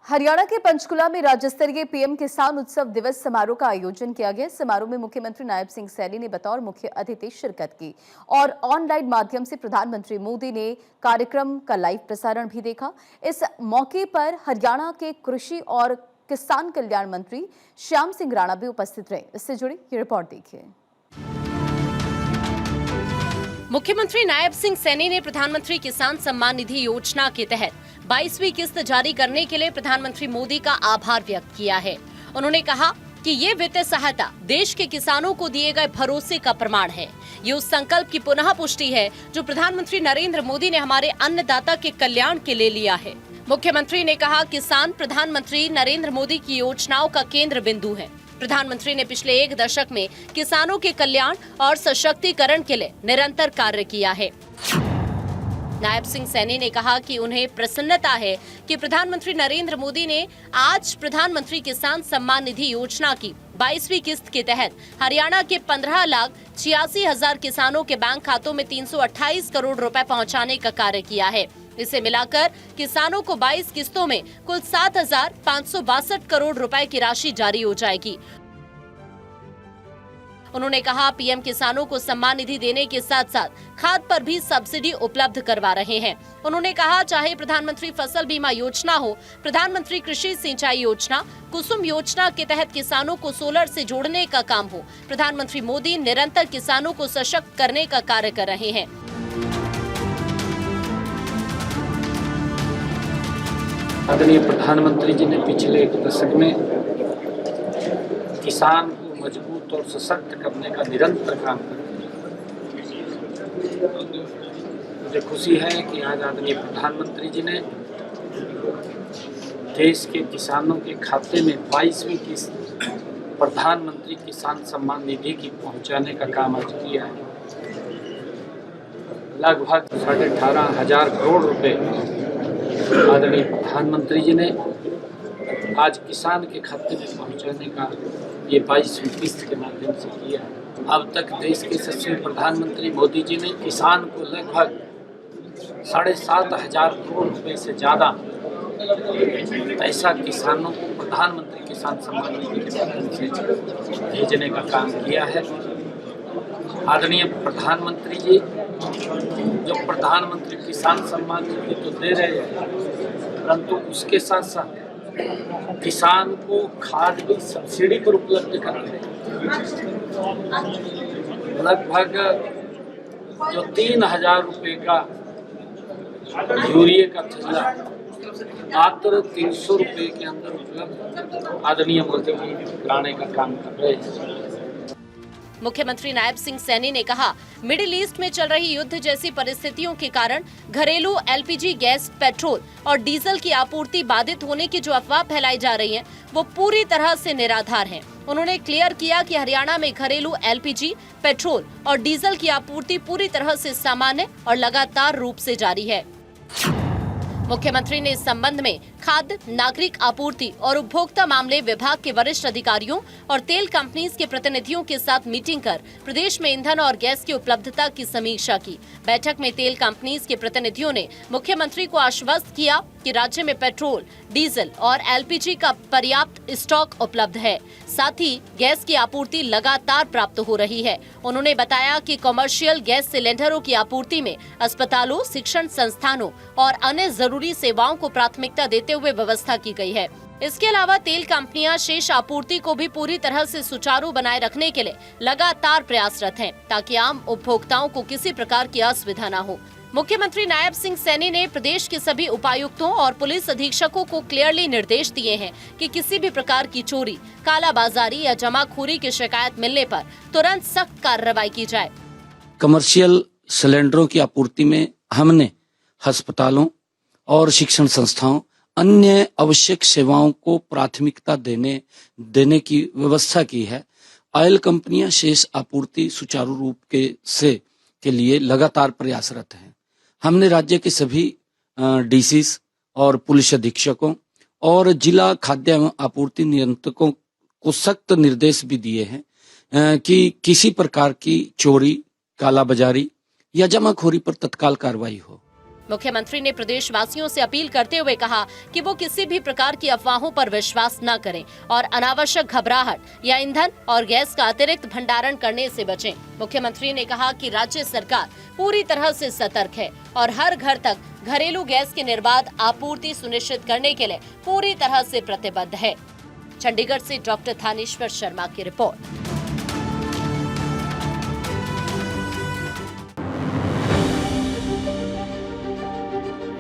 हरियाणा के पंचकुला में राज्य स्तरीय पीएम किसान उत्सव दिवस समारोह का आयोजन किया गया। समारोह में मुख्यमंत्री नायब सिंह सैनी ने बतौर मुख्य अतिथि शिरकत की और ऑनलाइन माध्यम से प्रधानमंत्री मोदी ने कार्यक्रम का लाइव प्रसारण भी देखा। इस मौके पर हरियाणा के कृषि और किसान कल्याण मंत्री श्याम सिंह राणा भी उपस्थित रहे। इससे जुड़ी ये रिपोर्ट देखिए। मुख्यमंत्री नायब सिंह सैनी ने प्रधानमंत्री किसान सम्मान निधि योजना के तहत 22वीं किस्त जारी करने के लिए प्रधानमंत्री मोदी का आभार व्यक्त किया है। उन्होंने कहा कि ये वित्तीय सहायता देश के किसानों को दिए गए भरोसे का प्रमाण है। ये उस संकल्प की पुनः पुष्टि है जो प्रधानमंत्री नरेंद्र मोदी ने हमारे अन्नदाता के कल्याण के लिए लिया है। मुख्यमंत्री ने कहा, किसान प्रधानमंत्री नरेंद्र मोदी की योजनाओं का केंद्र बिंदु है। प्रधानमंत्री ने पिछले एक दशक में किसानों के कल्याण और सशक्तिकरण के लिए निरंतर कार्य किया है। नायब सिंह सैनी ने कहा कि उन्हें प्रसन्नता है कि प्रधानमंत्री नरेंद्र मोदी ने आज प्रधानमंत्री किसान सम्मान निधि योजना की 22वीं किस्त के तहत हरियाणा के 15,86,000 किसानों के बैंक खातों में 328 करोड़ रुपए पहुंचाने का कार्य किया है। इसे मिलाकर किसानों को 22 किस्तों में कुल 7,562 करोड़ रुपए की राशि जारी हो जाएगी। उन्होंने कहा, पीएम किसानों को सम्मान निधि देने के साथ साथ खाद पर भी सब्सिडी उपलब्ध करवा रहे हैं। उन्होंने कहा, चाहे प्रधानमंत्री फसल बीमा योजना हो, प्रधानमंत्री कृषि सिंचाई योजना, कुसुम योजना के तहत किसानों को सोलर से जोड़ने का काम हो, प्रधानमंत्री मोदी निरंतर किसानों को सशक्त करने का कार्य कर रहे हैं। आदरणीय प्रधानमंत्री जी ने पिछले एक दशक में किसान को मजबूत और सशक्त करने का निरंतर काम किया। मुझे खुशी है कि आज आदरणीय प्रधानमंत्री जी ने देश के किसानों के खाते में 22वीं किस्त प्रधानमंत्री किसान सम्मान निधि की पहुंचाने का काम आज किया है। लगभग 18,500 करोड़ रुपए आदरणीय प्रधानमंत्री जी ने आज किसान के खाते में पहुंचाने का ये 22वीं किस्त के माध्यम से किया है। अब तक देश के यशस्वी प्रधानमंत्री मोदी जी ने किसान को लगभग 7,500 करोड़ रुपए से ज़्यादा पैसा किसानों को प्रधानमंत्री किसान सम्मान निधि के माध्यम से भेजने का काम किया है। आदरणीय प्रधानमंत्री जी जो प्रधानमंत्री किसान सम्मान निधि तो दे रहे हैं, परंतु उसके साथ साथ किसान को खाद भी सब्सिडी पर उपलब्ध कर रहे हैं। लगभग जो 3,000 रुपये का यूरिया का थैला मात्र 300 रुपये के अंदर उपलब्ध आदरणीय मोदी जी लाने का काम कर रहे हैं। मुख्यमंत्री नायब सिंह सैनी ने कहा, मिडिल ईस्ट में चल रही युद्ध जैसी परिस्थितियों के कारण घरेलू एलपीजी गैस, पेट्रोल और डीजल की आपूर्ति बाधित होने की जो अफवाह फैलाई जा रही है, वो पूरी तरह से निराधार है। उन्होंने क्लियर किया कि हरियाणा में घरेलू एलपीजी, पेट्रोल और डीजल की आपूर्ति पूरी तरह से सामान्य और लगातार रूप से जारी है। मुख्यमंत्री ने इस संबंध में खाद्य, नागरिक आपूर्ति और उपभोक्ता मामले विभाग के वरिष्ठ अधिकारियों और तेल कंपनीज के प्रतिनिधियों के साथ मीटिंग कर प्रदेश में ईंधन और गैस की उपलब्धता की समीक्षा की। बैठक में तेल कंपनीज के प्रतिनिधियों ने मुख्यमंत्री को आश्वस्त किया कि राज्य में पेट्रोल, डीजल और एलपीजी का पर्याप्त स्टॉक उपलब्ध है। साथ ही गैस की आपूर्ति लगातार प्राप्त हो रही है। उन्होंने बताया कि कमर्शियल गैस सिलेंडरों की आपूर्ति में अस्पतालों, शिक्षण संस्थानों और अन्य जरूरी सेवाओं को प्राथमिकता देते हुए व्यवस्था की गई है। इसके अलावा तेल कंपनियां शेष आपूर्ति को भी पूरी तरह से सुचारू बनाए रखने के लिए लगातार प्रयासरत हैं, ताकि आम उपभोक्ताओं को किसी प्रकार की असुविधा न हो। मुख्यमंत्री नायब सिंह सैनी ने प्रदेश के सभी उपायुक्तों और पुलिस अधीक्षकों को क्लियरली निर्देश दिए हैं कि किसी भी प्रकार की चोरी, कालाबाजारी या जमाखोरी की शिकायत मिलने पर तुरंत सख्त कार्रवाई की जाए। कमर्शियल सिलेंडरों की आपूर्ति में हमने अस्पतालों और शिक्षण संस्थाओं, अन्य आवश्यक सेवाओं को प्राथमिकता देने की व्यवस्था की है। ऑयल कंपनियां शेष आपूर्ति सुचारू रूप के लिए लगातार प्रयासरत हैं। हमने राज्य के सभी डीसीस और पुलिस अधीक्षकों और जिला खाद्य एवं आपूर्ति नियंत्रकों को सख्त निर्देश भी दिए हैं कि किसी प्रकार की चोरी, कालाबाजारी या जमाखोरी पर तत्काल कार्रवाई हो। मुख्यमंत्री ने प्रदेशवासियों से अपील करते हुए कहा कि वो किसी भी प्रकार की अफवाहों पर विश्वास न करें और अनावश्यक घबराहट या ईंधन और गैस का अतिरिक्त भंडारण करने से बचें। मुख्यमंत्री ने कहा कि राज्य सरकार पूरी तरह से सतर्क है और हर घर तक घरेलू गैस की निर्बाध आपूर्ति सुनिश्चित करने के लिए पूरी तरह से प्रतिबद्ध है। चंडीगढ़ से डॉक्टर थानेश्वर शर्मा की रिपोर्ट।